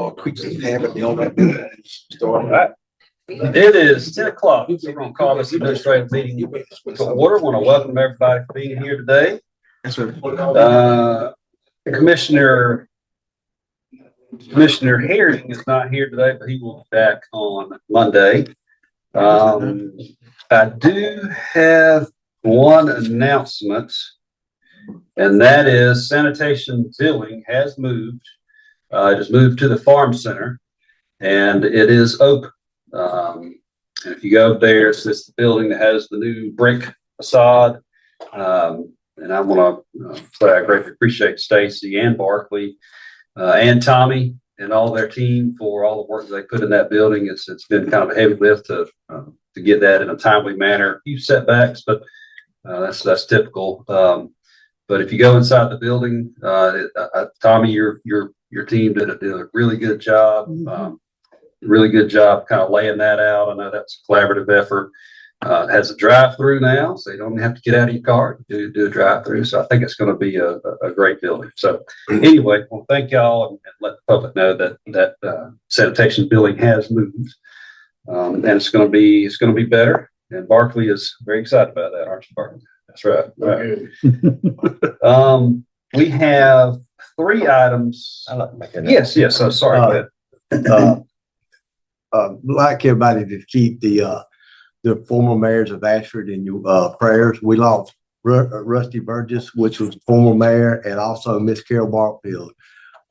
little quick habit, you know, that start. Right. It is 10 o'clock. We're going to call this administrative meeting to order. I want to welcome everybody for being here today. That's right. Commissioner Herring is not here today, but he will be back on Monday. I do have one announcement, and that is sanitation billing has moved. It has moved to the farm center, and it is open. And if you go up there, it's the building that has the new brick facade. And I want to say I greatly appreciate Stacy and Barkley and Tommy and all their team for all the work that they put in that building. It's been kind of a heavy lift to get that in a timely manner. A few setbacks, but that's typical. But if you go inside the building, Tommy, your team did a really good job. Really good job kind of laying that out. I know that's a collaborative effort. It has a drive-through now, so you don't have to get out of your car to do a drive-through. So I think it's going to be a great building. So anyway, well, thank y'all and let the public know that sanitation billing has moved, and it's going to be better. And Barkley is very excited about that, aren't you, Barkley? That's right. Right. We have 3 items. I like making that. Yes. So sorry. Like everybody to keep the former mayors of Ashford in your prayers. We lost Rusty Burgess, which was former mayor, and also Miss Carol Barfield,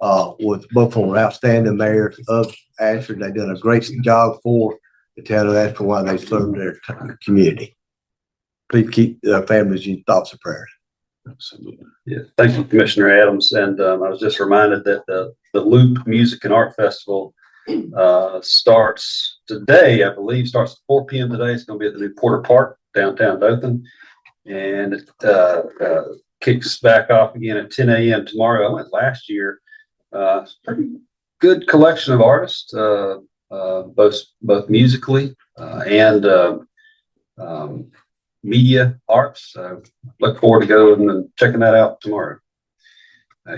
was both of them outstanding mayors of Ashford. They've done a great job for the town of Ashford while they served their community. Please keep their families in thoughts and prayers. Absolutely. Yeah. Thank you, Commissioner Adams. And I was just reminded that the Loop Music and Art Festival starts today, I believe, starts at 4 p.m. today. It's going to be at the new Porter Park, downtown Dothan. And it kicks back off again at 10 a.m. tomorrow. I went last year. It's a pretty good collection of artists, both musically and media arts. Look forward to going and checking that out tomorrow.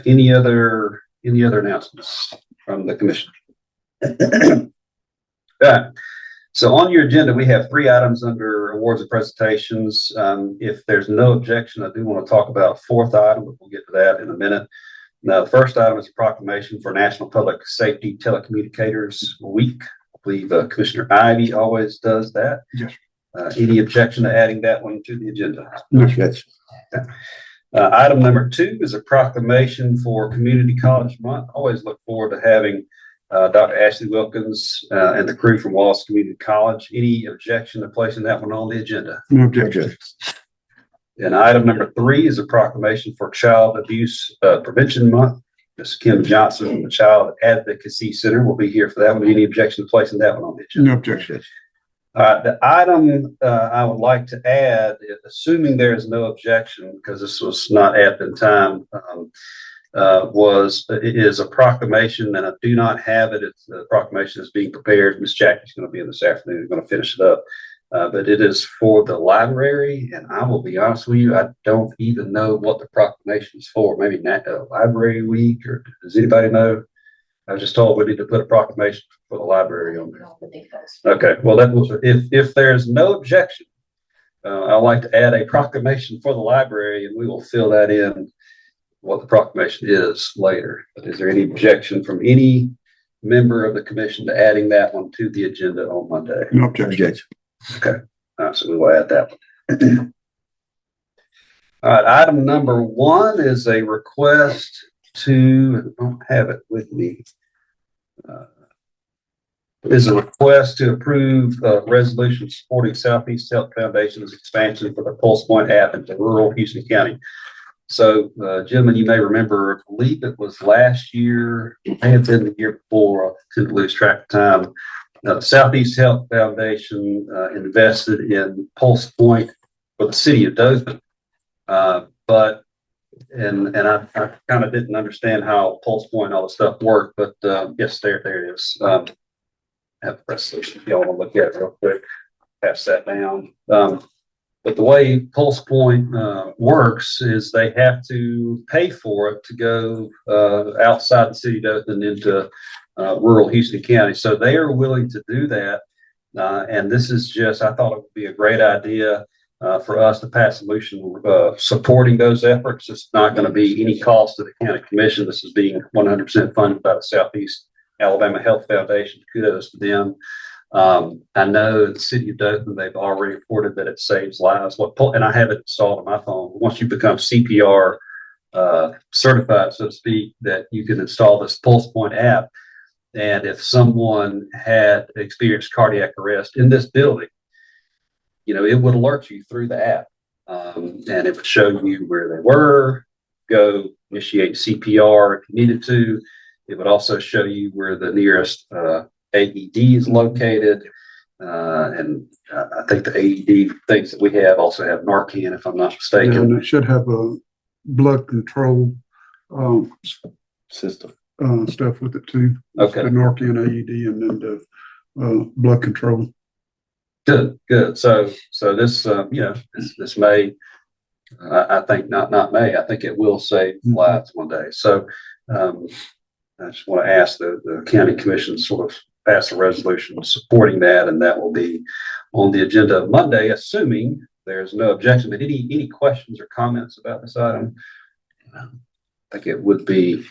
Any other announcements from the commission? Right. So on your agenda, we have 3 items under awards and presentations. If there's no objection, I do want to talk about a 4th item, but we'll get to that in a minute. Now, the first item is a proclamation for National Public Safety Telecommunicators Week. I believe Commissioner Ivy always does that. Yes. Any objection to adding that one to the agenda? No objection. Okay. Item number 2 is a proclamation for Community College Month. Always look forward to having Dr. Ashley Wilkins and the crew from Wallace Community College. Any objection to placing that one on the agenda? No objection. And item number 3 is a proclamation for Child Abuse Prevention Month. Ms. Kim Johnson from the Child Advocacy Center will be here for that one. Any objection to placing that one on the agenda? No objection. The item I would like to add, assuming there is no objection, because this was not added in time, it is a proclamation, and I do not have it. It's the proclamation is being prepared. Miss Jackie's going to be in this afternoon. We're going to finish it up. But it is for the library, and I will be honest with you, I don't even know what the proclamation is for. Maybe Library Week, or does anybody know? I was just told we need to put a proclamation for the library on there. Okay, well, if there's no objection, I'd like to add a proclamation for the library, and we will fill that in what the proclamation is later. But is there any objection from any member of the commission to adding that one to the agenda on Monday? No objection. Okay. All right, so we will add that one. All right, item number 1 is a request to, I don't have it with me, is a request to approve resolution supporting Southeast Health Foundation's expansion for the Pulse Point app into rural Houston County. So, gentlemen, you may remember, I believe it was last year, it may have been the year before, I tend to lose track of time. The Southeast Health Foundation invested in Pulse Point for the city of Dothan. But I kind of didn't understand how Pulse Point and all the stuff worked, but yes, there it is. I have a resolution if y'all want to look at it real quick. Pass that down. But the way Pulse Point works is they have to pay for it to go outside the city of Dothan into rural Houston County. So they are willing to do that. And this is just, I thought it would be a great idea for us to pass a motion supporting those efforts. It's not going to be any cost to the county commission. This is being 100% funded by the Southeast Alabama Health Foundation. Kudos to them. I know the city of Dothan, they've already reported that it saves lives. And I have it installed on my phone. Once you become CPR certified, so to speak, that you can install this PulsePoint app. And if someone had experienced cardiac arrest in this building, it would alert you through the app. And it would show you where they were, go initiate CPR if you needed to. It would also show you where the nearest AED is located. And I think the AED things that we have also have Narcan, if I'm not mistaken. And it should have a blood control System. stuff with it too. Okay. The Narcan AED and then the blood control. Good. So this, this may, I think not may, I think it will save lives one day. So, I just want to ask the county commission to sort of pass a resolution supporting that, and that will be on the agenda Monday, assuming there's no objection. But any questions or comments about this item? I think it would be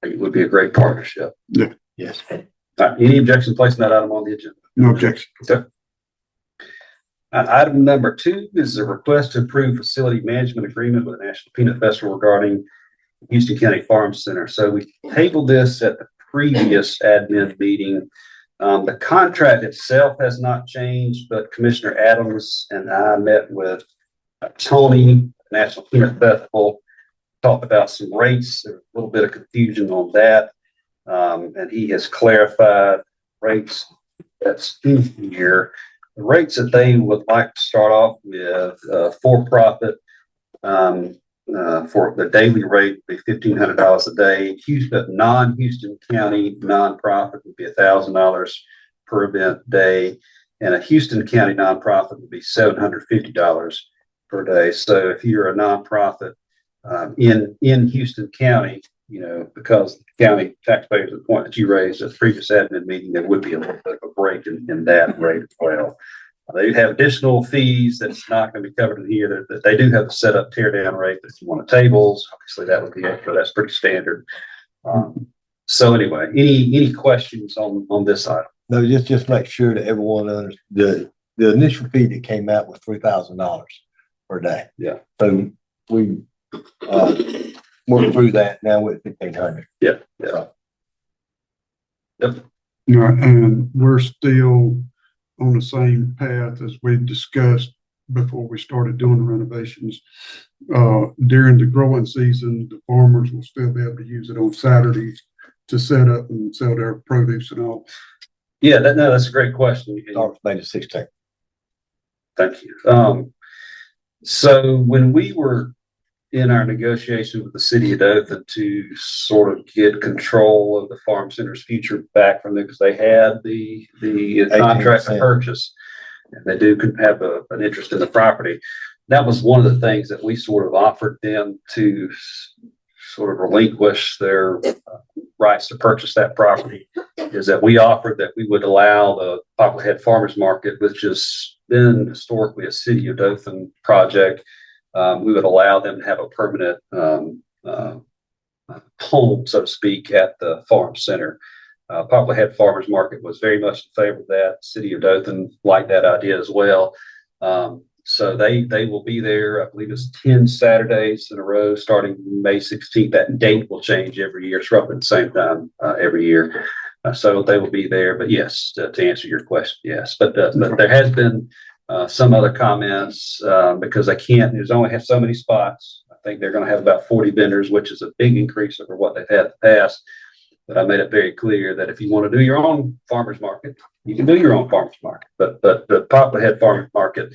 a great partnership. Yeah. Yes. All right, any objection placing that item on the agenda? No objection. Okay. Item number 2 is a request to approve facility management agreement with the National Peanut Festival regarding Houston County Farm Center. So we tabled this at the previous admin meeting. The contract itself has not changed, but Commissioner Adams and I met with Tony, National Peanut Festival, talked about some rates. There's a little bit of confusion on that. And he has clarified rates that's in here. The rates that they would like to start off with for-profit for the daily rate would be $1,500 a day. Non-Houston County nonprofit would be $1,000 per event day, and a Houston County nonprofit would be $750 per day. So if you're a nonprofit in Houston County, because the county taxpayers, the point that you raised at the previous admin meeting, there would be a little bit of a break in that rate as well. They have additional fees that's not going to be covered in here. That they do have a setup tear down rate that if you want tables, obviously that would be extra. That's pretty standard. So anyway, any questions on this item? No, just make sure that everyone understands the initial fee that came out was $3,000 per day. Yeah. So we worked through that. Now we're at $1,500. Yeah. All right, and we're still on the same path as we discussed before we started doing the renovations. During the growing season, the farmers will still be able to use it on Saturdays to set up and sell their produce and all. Yeah, that's a great question. Starts May the 16th. Thank you. So when we were in our negotiations with the city of Dothan to sort of get control of the farm center's future back from them, because they had the contract to purchase, and they do have an interest in the property. That was one of the things that we sort of offered them to sort of relinquish their rights to purchase that property, is that we offered that we would allow the Poplar Head Farmers Market, which has been historically a city of Dothan project. We would allow them to have a permanent home, so to speak, at the farm center. Poplar Head Farmers Market was very much in favor of that. City of Dothan liked that idea as well. So they will be there. I believe it's 10 Saturdays in a row starting May 16th. That date will change every year. It's roughly the same time every year. So they will be there. But yes, to answer your question, yes. But there has been some other comments because there's only have so many spots. I think they're going to have about 40 vendors, which is a big increase over what they've had in the past. But I made it very clear that if you want to do your own farmers market, you can do your own farmers market. But the Poplar Head Farmers Market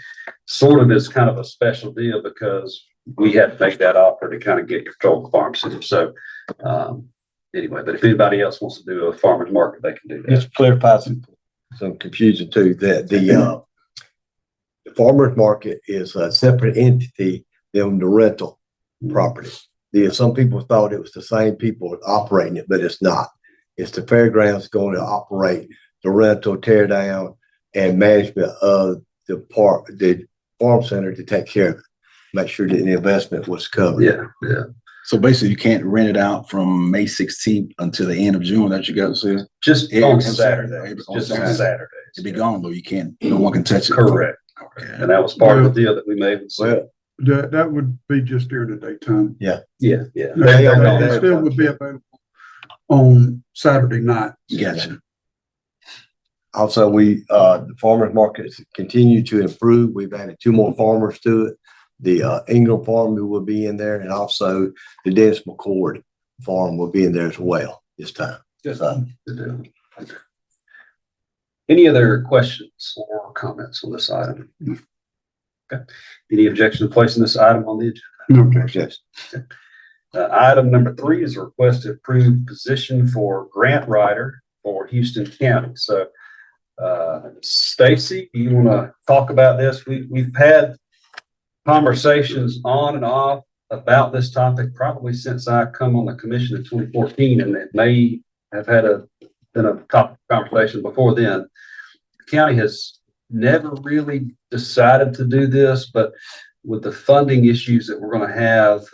sort of is kind of a special deal because we had to make that offer to kind of get control of the farm system. So anyway, but if anybody else wants to do a farmers market, they can do that. Just to clarify some confusion too, that the farmers market is a separate entity than the rental property. Some people thought it was the same people operating it, but it's not. It's the fairgrounds going to operate the rental, tear down, and management of the farm center to take care of it. Make sure that the investment was covered. Yeah. So basically you can't rent it out from May 16th until the end of June, that you got to say? Just Yeah, on on Saturdays, Saturday. On just on Saturday. Saturdays. To be gone though, you can't, no one can touch it. Correct. Okay. And that was part of the deal that we made. with City. Well, That would be just during the daytime. Yeah. It still would be available on Saturday night. Gotcha. also, the farmers markets continue to improve. We've added 2 more farmers to it. The Ingram farm will be in there, and also the Dennis McCord farm will be in there as well this time. So, Good deal. Any other questions or comments on this item? Okay. Any objection to placing this item on the agenda? No objection. yes. Item number 3 is a request to approve position for grant writer for Houston County. So, Stacy, you want to talk about this? We've had conversations on and off about this topic probably since I come on the commission in 2014, and it may have been a topic of conversation before then. The county has never really decided to do this, but with the funding issues that we're going to have,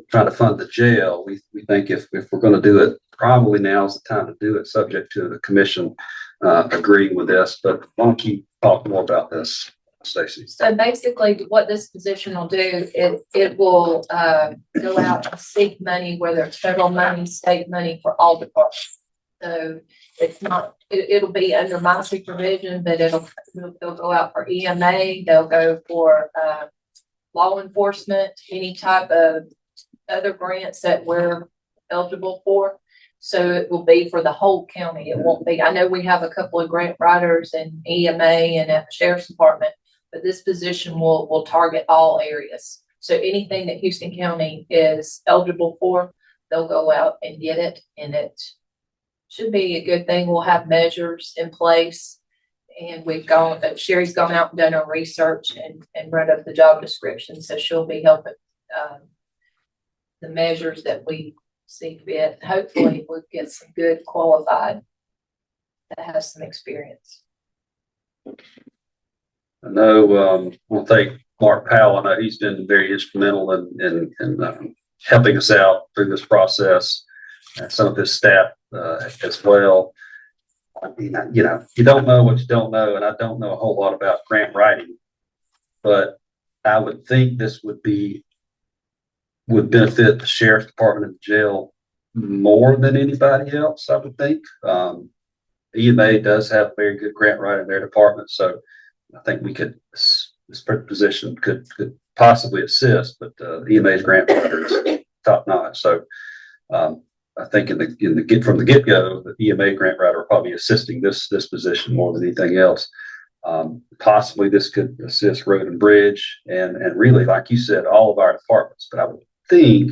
trying to fund the jail, we think if we're going to do it, probably now is the time to do it, subject to the commission agreeing with this. But why don't you talk more about this, Stacy? So basically, what this position will do is it will go out and seek money, whether it's federal money, state money, for all departments. So it's not, it'll be under my supervision, but they'll go out for EMA, they'll go for law enforcement, any type of other grants that we're eligible for. So it will be for the whole county. It won't be, I know we have a couple of grant writers in EMA and at the Sheriff's Department, but this position will target all areas. So anything that Houston County is eligible for, they'll go out and get it, and it should be a good thing. We'll have measures in place, and Sherry's gone out and done her research and read up the job description, so she'll be helping the measures that we see fit. Hopefully we'll get some good qualified that has some experience. I know, I want to thank Mark Powell. I know he's been very instrumental in helping us out through this process, and some of his staff as well. I mean, you don't know what you don't know, and I don't know a whole lot about grant writing, but I would think this would benefit the Sheriff's Department and the jail more than anybody else, I would think. EMA does have very good grant writing in their department, so I think this position could possibly assist, but EMA's grant writer is top notch. So I think from the get-go, the EMA grant writer will probably be assisting this position more than anything else. Possibly this could assist road and bridge, and really, like you said, all of our departments. But I would think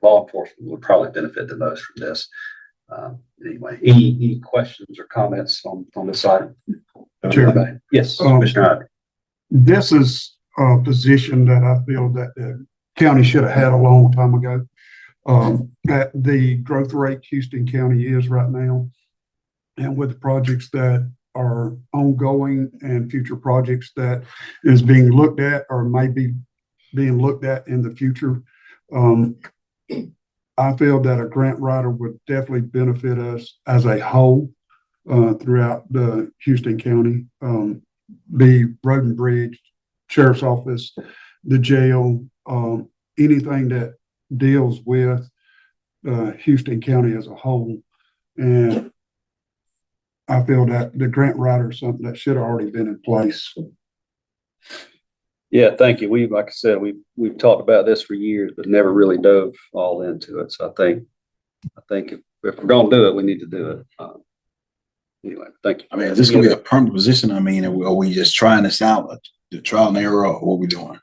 law enforcement would probably benefit the most from this. Anyway, any questions or comments on this item? Sure. Yes, Commissioner Ivey. This is a position that I feel that the county should have had a long time ago. At the growth rate Houston County is right now, and with the projects that are ongoing and future projects that is being looked at or may be being looked at in the future, I feel that a grant writer would definitely benefit us as a whole throughout the Houston County, be road and bridge, sheriff's office, the jail, anything that deals with Houston County as a whole. And I feel that the grant writer is something that should have already been in place. Yeah, thank you. Like I said, we've talked about this for years, but never really dove all into it. So I think if we're going to do it, we need to do it. Anyway, thank you. I mean, is this gonna be a permanent position? I mean, are we just trying this out, the trial and error, or what we doing?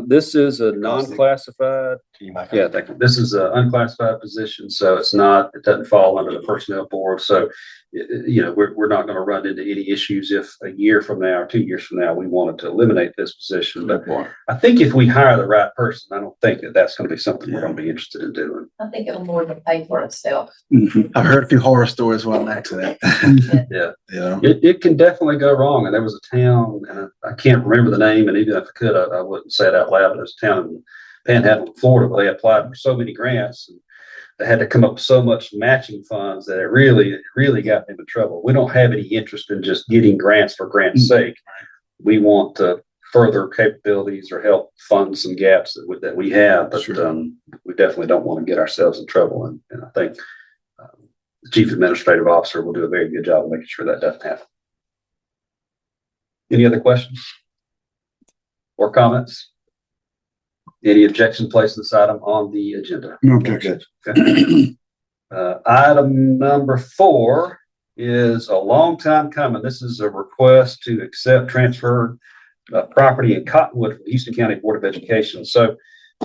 This is a non-classified Yeah, thank you. This is an unclassified position, so it doesn't fall under the personnel board. So, we're not going to run into any issues if a year from now or 2 years from now, we wanted to eliminate this position. But I think if we hire the right person, I don't think that that's going to be something we're going to be interested in doing. I think it'll more than pay for itself. I've heard a few horror stories about an accident. Yeah. You know? It can definitely go wrong. And there was a town, and I can't remember the name, and even if I could, I wouldn't say it out loud, but there's a town in Panhandle, Florida, where they applied for so many grants, and they had to come up with so much matching funds that it really got them in trouble. We don't have any interest in just getting grants for grants' sake. We want to further capabilities or help fund some gaps that we have, but we definitely don't want to get ourselves in trouble. And I think the chief administrative officer will do a very good job of making sure that doesn't happen. Any other questions or comments? Any objection placed this item on the agenda? No objection. Okay. Item number 4 is a long time coming. This is a request to accept transfer of property in Cottonwood from the Houston County Board of Education. So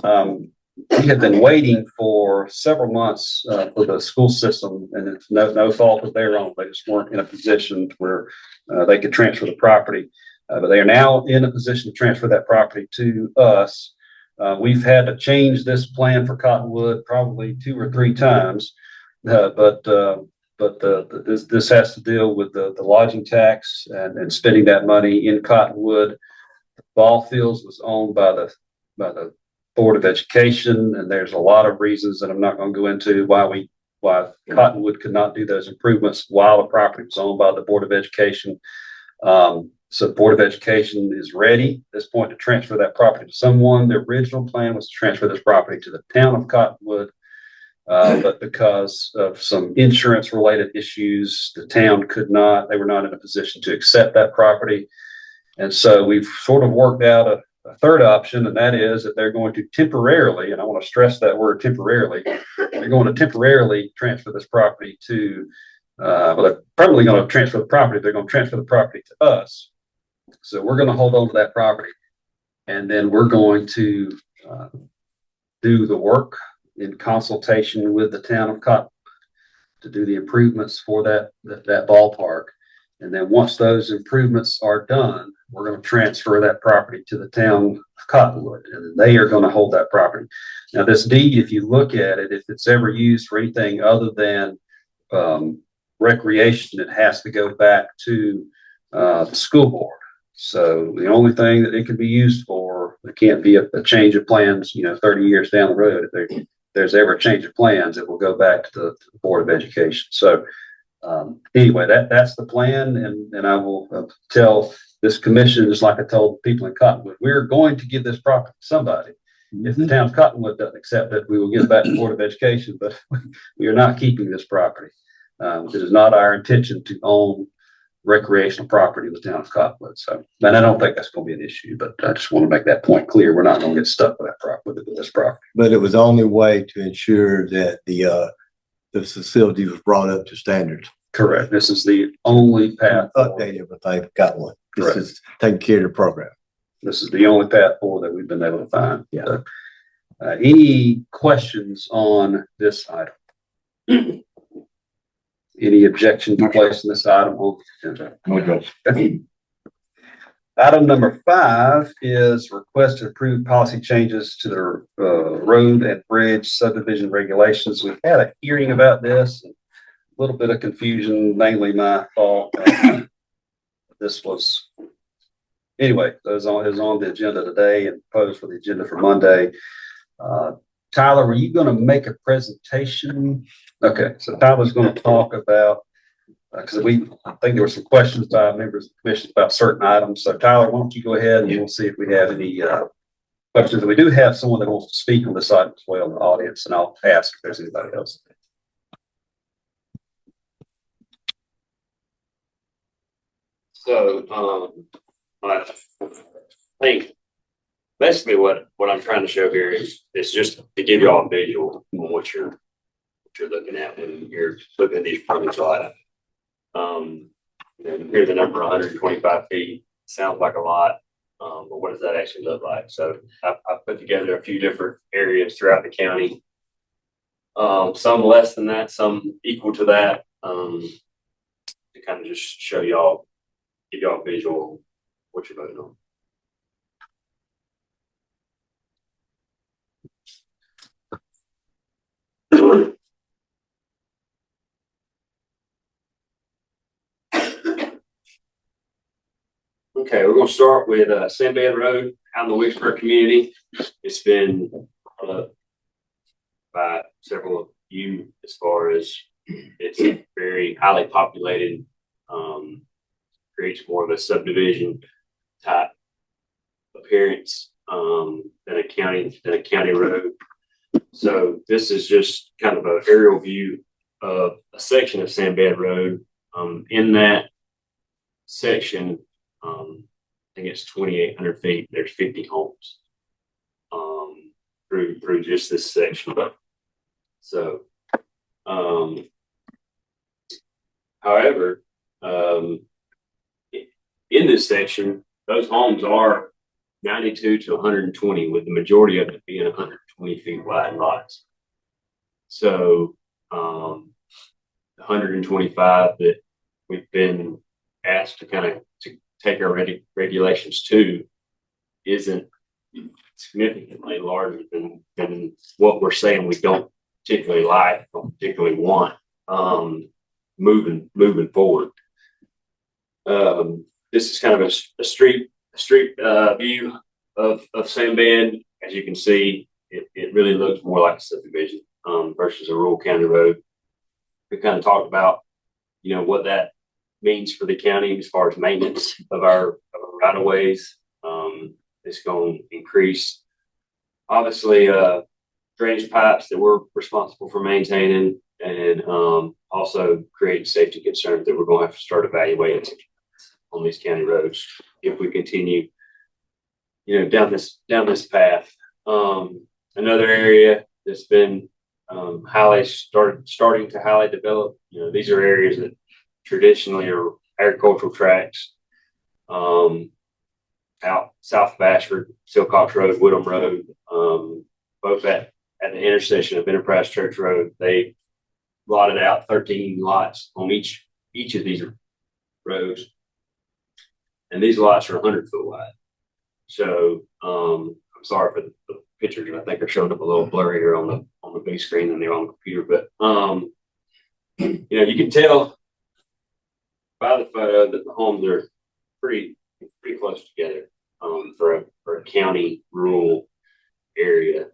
we have been waiting for several months for the school system, and it's no fault of their own. They just weren't in a position where they could transfer the property. But they are now in a position to transfer that property to us. We've had to change this plan for Cottonwood probably 2 or 3 times, but this has to deal with the lodging tax and spending that money in Cottonwood. The ball fields was owned by the Board of Education, and there's a lot of reasons that I'm not going to go into why Cottonwood could not do those improvements while the property was owned by the Board of Education. So the Board of Education is ready at this point to transfer that property to someone. The original plan was to transfer this property to the town of Cottonwood. But because of some insurance related issues, the town they were not in a position to accept that property. And so we've sort of worked out a third option, and that is that they're going to temporarily, and I want to stress that word temporarily, they're going to temporarily transfer this property to, they're probably going to transfer the property. They're going to transfer the property to us. So we're going to hold on to that property, and then we're going to do the work in consultation with the town of Cottonwood to do the improvements for that ballpark. And then once those improvements are done, we're going to transfer that property to the town of Cottonwood, and they are going to hold that property. Now, this deed, if you look at it, if it's ever used for anything other than recreation, it has to go back to the school board. So the only thing that it can be used for, there can't be a change of plans, 30 years down the road. If there's ever a change of plans, it will go back to the Board of Education. So anyway, that's the plan. And I will tell this commission, just like I told people in Cottonwood, we're going to give this property to somebody. If the town of Cottonwood doesn't accept it, we will give it back to the Board of Education, but we are not keeping this property. It is not our intention to own recreational property in the town of Cottonwood. So, and I don't think that's going to be an issue, but I just want to make that point clear. We're not going to get stuck with that property, with this property. But it was the only way to ensure that the facility was brought up to standards. Correct. This is the only path. Update everything, got one. This is taking care of the program. This is the only path forward that we've been able to find. Yeah. So, any questions on this item? Any objection to placing this item on the agenda? Okay. Item number 5 is request to approve policy changes to the road and bridge subdivision regulations. We've had a hearing about this, and a little bit of confusion, mainly my fault. This was, anyway, it was on the agenda today and proposed for the agenda for Monday. Tyler, were you going to make a presentation? Okay, so Tyler's going to talk about, because I think there were some questions by members of the commission about certain items. So Tyler, why don't you go ahead and we'll see if we have any questions. We do have someone that wants to speak on this item as well in the audience, and I'll ask if there's anybody else. So, I think basically what I'm trying to show here is just to give you all a visual on what you're looking at when you're looking at these permits items. And here's the number 125 feet. Sounds like a lot. But what does that actually look like? So I put together a few different areas throughout the county. Some less than that, some equal to that, to kind of just show y'all, give y'all a visual of what you're voting on. Okay, we're gonna start with Sandbed Road out in the Wicksburg community. It's been by several of you as far as it's very highly populated, creates more of a subdivision type appearance than a county road. So this is just kind of an aerial view of a section of Sandbed Road. In that section, I think it's 2,800 feet. There's 50 homes through just this section. So, however, in this section, those homes are 92 to 120, with the majority of it being 120 feet wide lots. So, 125 that we've been asked to kind of take our regulations to isn't significantly larger than what we're saying we don't particularly like, don't particularly want, moving forward. This is kind of a street view of Sandbed. As you can see, it really looks more like a subdivision versus a rural county road. We kind of talked about, what that means for the county as far as maintenance of our right of ways. It's going to increase, obviously, drainage pipes that we're responsible for maintaining, and also create safety concerns that we're going to have to start evaluating on these county roads if we continue, down this path. Another area that's been starting to highly develop. These are areas that traditionally are agricultural tracts. Out south of Ashford, Silcox Road, Woodham Road, both at the intersection of Enterprise Church Road. They lotted out 13 lots on each of these roads, and these lots are 100-foot wide. So I'm sorry for the pictures. I think are showing up a little blurrier on the big screen than they're on the computer, but you can tell by the photo that the homes are pretty close together for a county rural area.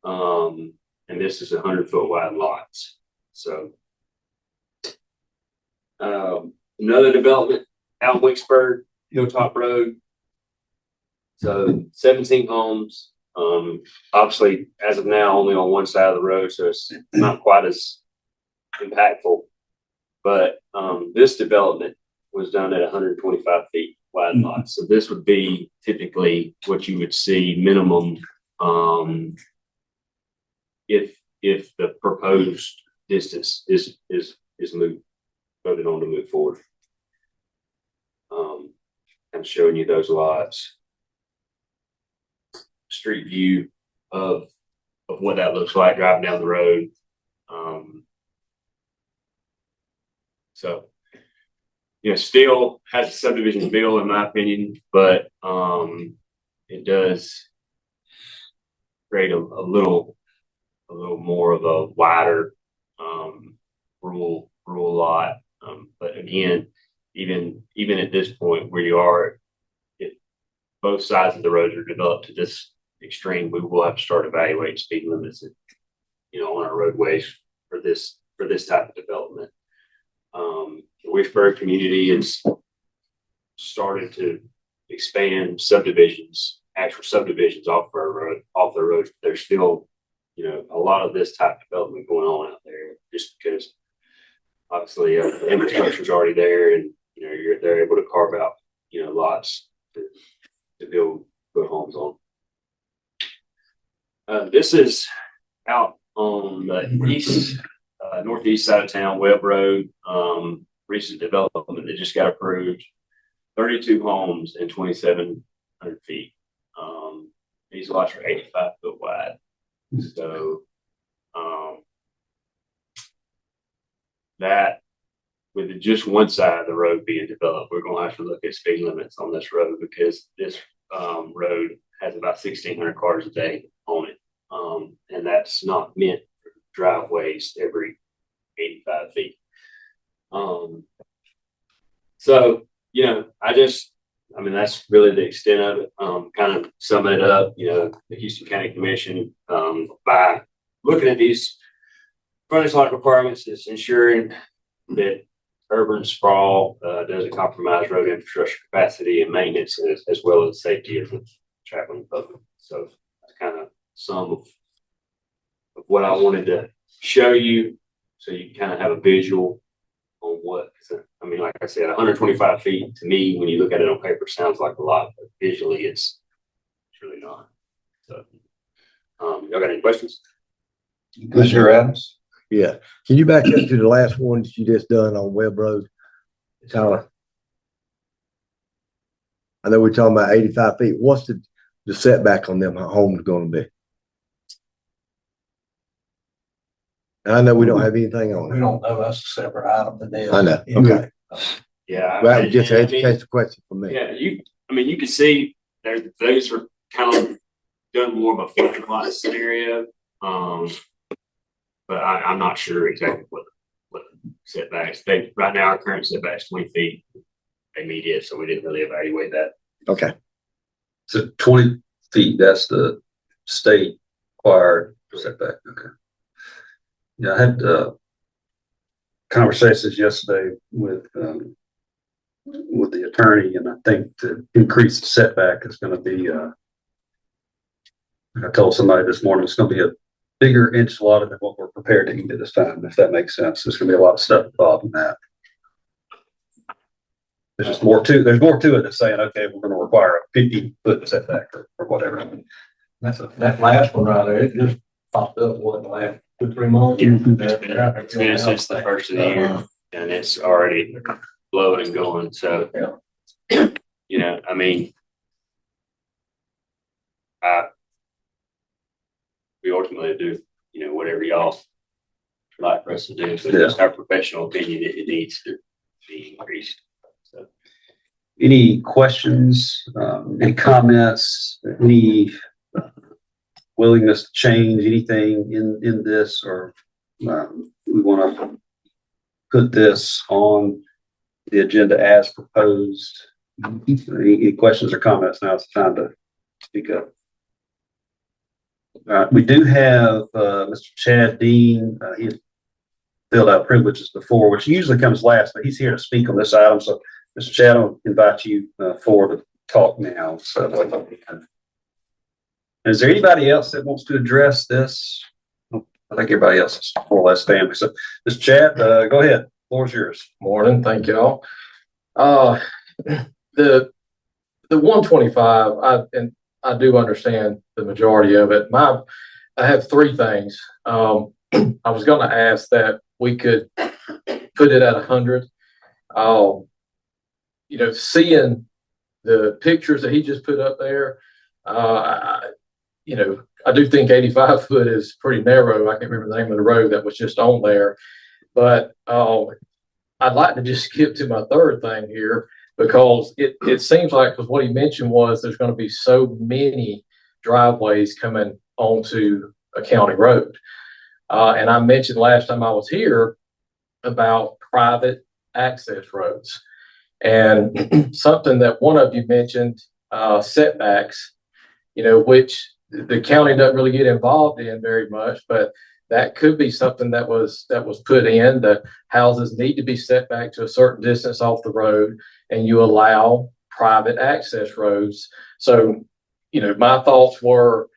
And this is 100-foot wide lots. So another development out in Wicksburg, Hilltop Road. So 17 homes. Obviously, as of now, only on one side of the road, so it's not quite as impactful. But this development was done at 125 feet wide lots. So this would be typically what you would see minimum if the proposed distance is voted on to move forward. I'm showing you those lots. Street view of what that looks like driving down the road. So, still has a subdivision feel in my opinion, but it does create a little more of a wider rural lot. But again, even at this point where you are, both sides of the roads are developed to this extreme, we will have to start evaluating speed limits, on our roadways for this type of development. The Wicksburg community has started to expand actual subdivisions off the road. There's still, a lot of this type of development going on out there, just because obviously the infrastructure is already there, and they're able to carve out lots to build homes on. This is out on the northeast side of town, Webb Road. Recent development that just got approved. 32 homes and 27 100 feet. These lots are 85 foot wide. So, that with just one side of the road being developed, we're gonna have to look at speed limits on this road because this, road has about 1,600 cars a day on it. And that's not meant for driveways every 85 feet. So, I mean, that's really the extent of it. Kind of summing it up, the Houston County Commission, by looking at these frontage lot requirements is ensuring that urban sprawl doesn't compromise road infrastructure capacity and maintenance as well as safety of the traveling public. So that's kind of some of what I wanted to show you, so you can kind of have a visual on what. I mean, like I said, 125 feet to me, when you look at it on paper, sounds like a lot, but visually, it's really not. So, y'all got any questions? Commissioner Adams? Yeah. Can you back up to the last one that you just done on Webb Road, Tyler? I know we're talking about 85 feet. What's the setback on them homes going to be? I know we don't have anything on We it. don't know, that's a separate item than this. I know. Okay. Yeah, That was just an I mean, educational question for me. yeah, you can see there, those are kind of done more of a frontage lot scenario. But I'm not sure exactly what setbacks. Right now, our current setback is 20 feet. They meet it, so we didn't really evaluate that. Okay. So 20 feet, that's the state required setback. Okay. Yeah, I had conversations yesterday with the attorney, and I think to increase the setback is going to be. I told somebody this morning it's going to be a bigger enchilada than what we're prepared to eat at this time, if that makes sense. There's going to be a lot of stuff involved in that. There's just more to it than saying, okay, we're going to require a 50-foot setback or whatever. That last one right there, it just popped up, what, in the last 2-3 months? It's been since the first of the year, and it's already blowing and going. So, I mean, we ultimately do, whatever y'all like for us to do. But it's our professional opinion that it needs to be increased. So, Any questions, any comments, any willingness to change anything in this, or we want to put this on the agenda as proposed? Any questions or comments? Now it's time to speak up. All right, we do have Mr. Chad Dean. He filled out privileges before, which usually comes last, but he's here to speak on this item. So, Mr. Chad, I'll invite you forward to talk now. So, is there anybody else that wants to address this? I think everybody else is more or less family. So, Mr. Chad, go ahead. The floor is yours. Morning, thank you all. The 125, I do understand the majority of it. I have 3 things. I was going to ask that we could put it at 100. Seeing the pictures that he just put up there, I do think 85 foot is pretty narrow. I can't remember the name of the road that was just on there, but I'd like to just skip to my third thing here, because it seems like, because what he mentioned was there's going to be so many driveways coming onto a county road. And I mentioned last time I was here about private access roads, and something that one of you mentioned, setbacks, which the county doesn't really get involved in very much, but that could be something that was put in. The houses need to be set back to a certain distance off the road, and you allow private access roads. So, my thoughts were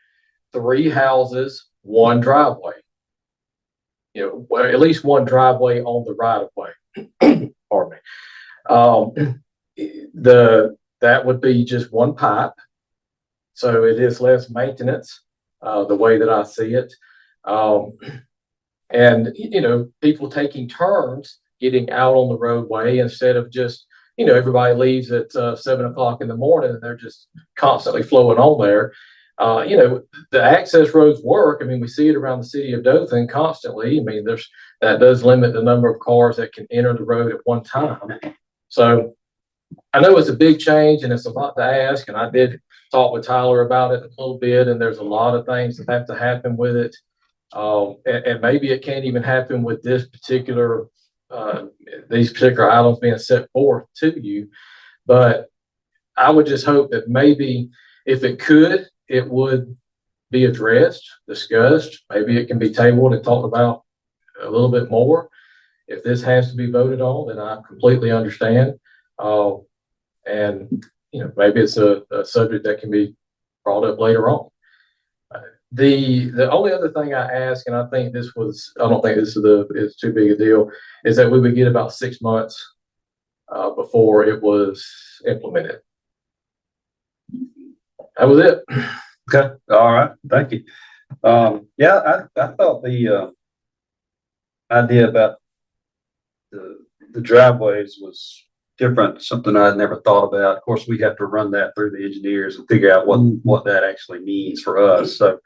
3 houses, 1 driveway. At least 1 driveway on the right of way. Pardon me. That would be just 1 pipe. So it is less maintenance, the way that I see it. And people taking turns getting out on the roadway instead of just everybody leaves at 7 o'clock in the morning and they're just constantly flowing on there. The access roads work. I mean, we see it around the city of Dothan constantly. I mean, that does limit the number of cars that can enter the road at one time. So I know it's a big change and it's a lot to ask. And I did talk with Tyler about it a little bit, and there's a lot of things that have to happen with it. And maybe it can't even happen with these particular items being set forth to you. But I would just hope that maybe if it could, it would be addressed, discussed. Maybe it can be tabled and talked about a little bit more. If this has to be voted on, then I completely understand. And maybe it's a subject that can be brought up later on. The only other thing I ask, and I don't think this is too big a deal, is that we would get about 6 months before it was implemented. That was it. Okay, all right, thank you. I thought the idea about the driveways was different, something I'd never thought about. Of course, we have to run that through the engineers and figure out what that actually means for us. So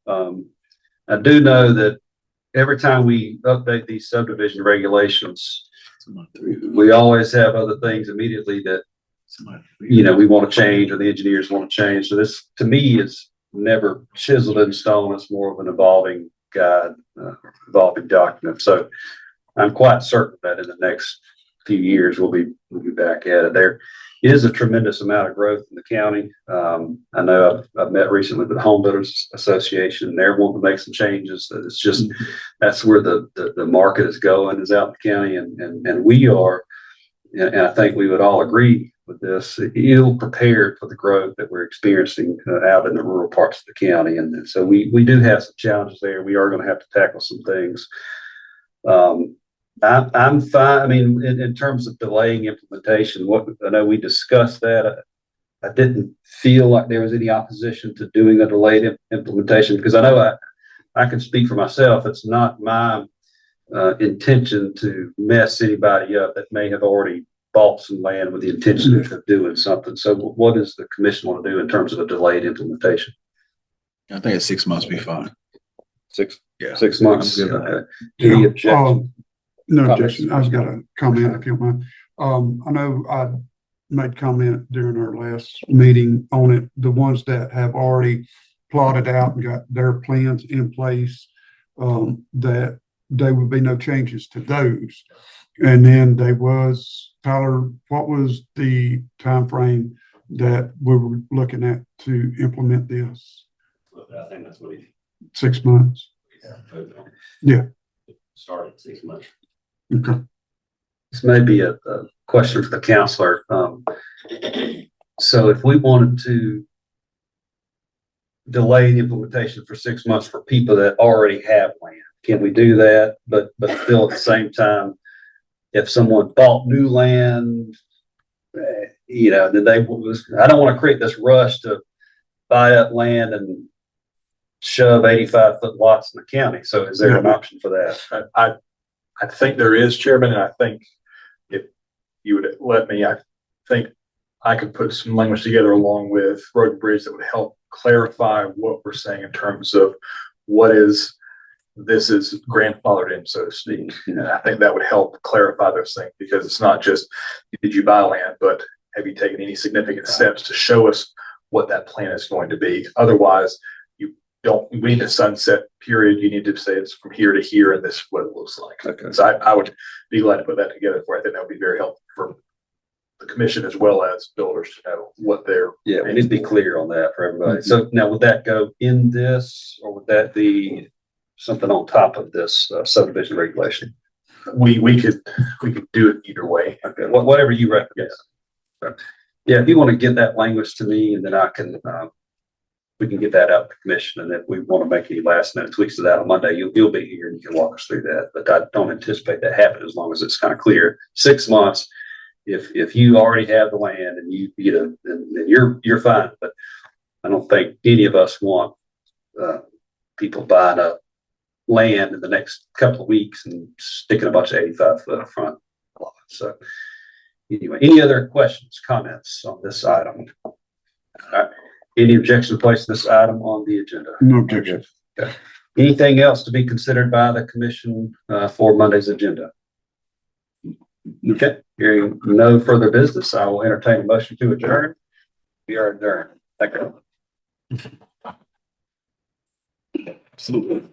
I do know that every time we update these subdivision regulations, we always have other things immediately that we want to change, or the engineers want to change. So this, to me, is never chiseled in stone. It's more of an evolving guide, evolving document. So I'm quite certain that in the next few years we'll be back at it. There is a tremendous amount of growth in the county. I know I've met recently with the Home Builders Association. They're wanting to make some changes. It's just that's where the market is going, is out in the county, and we are, and I think we would all agree with this, ill prepared for the growth that we're experiencing out in the rural parts of the county. And so we do have some challenges there. We are going to have to tackle some things. I'm fine. I mean, in terms of delaying implementation, I know we discussed that. I didn't feel like there was any opposition to doing a delayed implementation, because I know I can speak for myself. It's not my intention to mess anybody up that may have already bought some land with the intention of doing something. So what does the commission want to do in terms of a delayed implementation? I think it's 6 months be fine. 6 months. I'm good with that. Any objection? No Comments? objection. I've got a comment if you don't mind. I know I made comment during our last meeting on it. The ones that have already plotted out and got their plans in place, that there would be no changes to those. And then Tyler, what was the time frame that we were looking at to implement this? I think that's what he 6 months. voted on. Yeah. Started 6 months. Okay. This may be a question for the counselor. So if we wanted to delay the implementation for 6 months for people that already have land, can we do that? But still at the same time, if someone bought new land, then I don't want to create this rush to buy up land and shove 85-foot lots in the county. So is there an option for that? I think there is, Chairman, and I think if you would let me, I think I could put some language together along with Road and Bridge that would help clarify what we're saying in terms of this is grandfathered in, so to speak. And I think that would help clarify those things, because it's not just, did you buy land, but have you taken any significant steps to show us what that plan is going to be? Otherwise, we need a sunset period. You need to say it's from here to here, and this is what it looks like. Okay. So I would be glad to put that together for you. I think that would be very helpful for the commission as well as builders to know what they're. Yeah, we need to be clear on that for everybody. So now, would that go in this, or would that be something on top of this subdivision regulation? We could do it either way. Okay, whatever you recommend. So, yeah, if you want to get that language to me, and then I can, we can get that out to the commission. And if we want to make any last minute tweaks to that on Monday, you'll be here and you can walk us through that. But I don't anticipate that happening, as long as it's kind of clear. 6 months, if you already have the land and then you're fine. But I don't think any of us want people buying up land in the next couple of weeks and sticking a bunch of 85-foot front lots. So Anyway, any other questions, comments on this item? All right. Any objection to place this item on the agenda? No objection. Anything else to be considered by the commission for Monday's agenda? Okay, hearing no further business, I will entertain a motion to adjourn. We are adjourned. Thank you. Absolutely.